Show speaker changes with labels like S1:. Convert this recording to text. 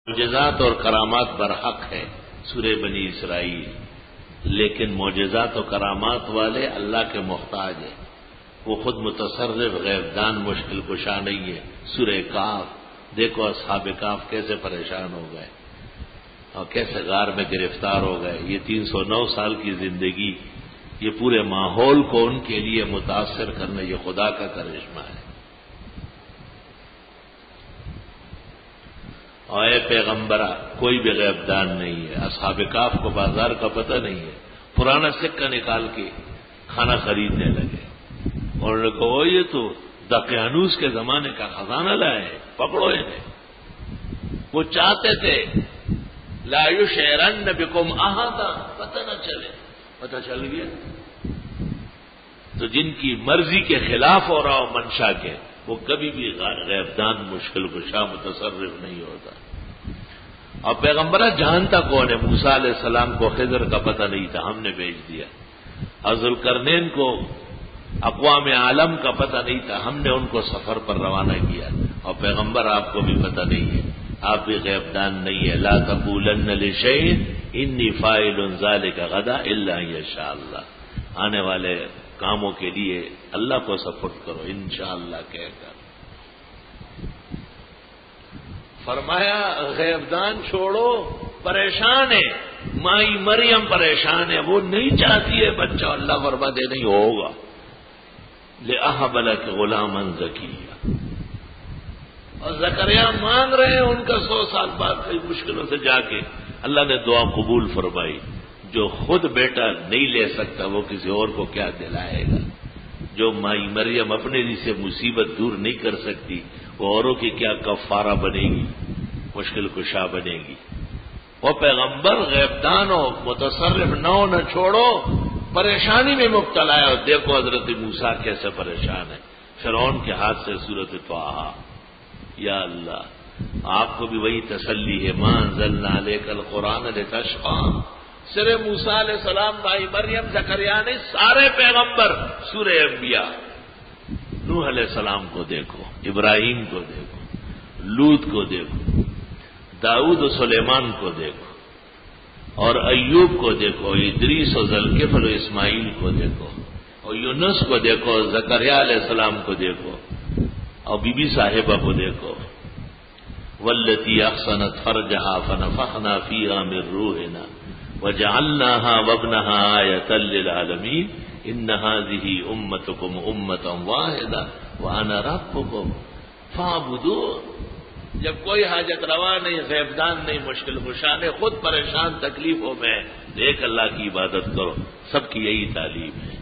S1: معجزات اور کرامات برحق ہے سورہ بنی اسرائیل، لیکن معجزات و کرامات والے اللہ کے محتاج ہیں، وہ خود متصرف غیب دان مشکل کشا نہیں ہے۔ سورہ کاف دیکھو، اصحاب کاف کیسے پریشان ہو گئے اور کیسے غار میں گرفتار ہو گئے۔ یہ 309 سال کی زندگی، یہ پورے ماحول کو ان کے لیے متاثر کرنا، یہ خدا کا کرشمہ ہے۔ اور اے پیغمبرہ، کوئی بھی غیب دان نہیں ہے۔ اصحاب کاف کو بازار کا پتہ نہیں ہے، پرانا سکہ نکال کے کھانا خریدنے لگے اور انہوں نے کہا یہ تو دقیانوس کے زمانے کا خزانہ لائے، پکڑو انہیں۔ وہ چاہتے تھے لا یشعرن بکم احدا، پتہ نہ چلے، پتہ چل گیا۔ تو جن کی مرضی کے خلاف ہو رہا ہو منشا کے، وہ کبھی بھی غیب دان مشکل کشا متصرف نہیں ہوتا۔ اور پیغمبرہ جانتا کون ہے؟ موسیٰ علیہ السلام کو خضر کا پتہ نہیں تھا، ہم نے بھیج دیا۔ اور ذوالقرنین کو اقوام عالم کا پتہ نہیں تھا، ہم نے ان کو سفر پر روانہ کیا۔ اور پیغمبر آپ کو بھی پتہ نہیں ہے، آپ بھی غیب دان نہیں ہے۔ لا تقولن لشیء انی فاعل ذلک غدا الا ان یشاء اللہ، آنے والے کاموں کے لیے اللہ کو سپرد کرو انشاءاللہ کہہ کر۔ فرمایا غیب دان چھوڑو، پریشان ہے مائی مریم، پریشان ہے، وہ نہیں چاہتی ہے بچہ، اللہ فرما دے نہیں ہوگا۔ لأہب لک غلاما زکیہ، اور زکریا مانگ رہے ہیں ان کا 100 سال بعد کئی مشکلوں سے جا کے اللہ نے دعا قبول فرمائی۔ جو خود بیٹا نہیں لے سکتا وہ کسی اور کو کیا دلائے گا؟ جو مائی مریم اپنے لیے سے مصیبت دور نہیں کر سکتی، وہ اوروں کی کیا کفارہ بنے گی، مشکل کشا بنے گی۔ وہ پیغمبر غیب دان ہو، متصرف نہ ہو، نہ چھوڑو، پریشانی میں مبتلا ہے۔ اور دیکھو حضرت موسیٰ کیسے پریشان ہے فرعون کے ہاتھ سے۔ سورۃ طٰہٰ، یا اللہ آپ کو بھی وہی تسلی ہے، مَا أَنزَلْنَا عَلَيْكَ الْقُرْآنَ لِتَشْقَىٰ۔ صرف موسیٰ علیہ السلام، مائی مریم، زکریا نے سارے پیغمبر، سورہ انبیاء، نوح علیہ السلام کو دیکھو، ابراہیم کو دیکھو، لوط کو دیکھو، داؤد و سلیمان کو دیکھو، اور ایوب کو دیکھو، ادریس و ذوالکفل و اسماعیل کو دیکھو، اور یونس کو دیکھو، زکریا علیہ السلام کو دیکھو، اور بی بی صاحبہ کو دیکھو۔ والتی احصنت فرجہا فنفخنا فیہا من روحنا وجعلناها وابنها آیۃ للعالمین ان هذه امتکم امۃ واحدہ وانا ربکم فاعبدون۔ جب کوئی حاجت روا نہیں، غیب دان نہیں، مشکل کشا نہیں، خود پریشان تکلیفوں میں، ایک اللہ کی عبادت کرو۔ سب کی یہی تعلیم ہے۔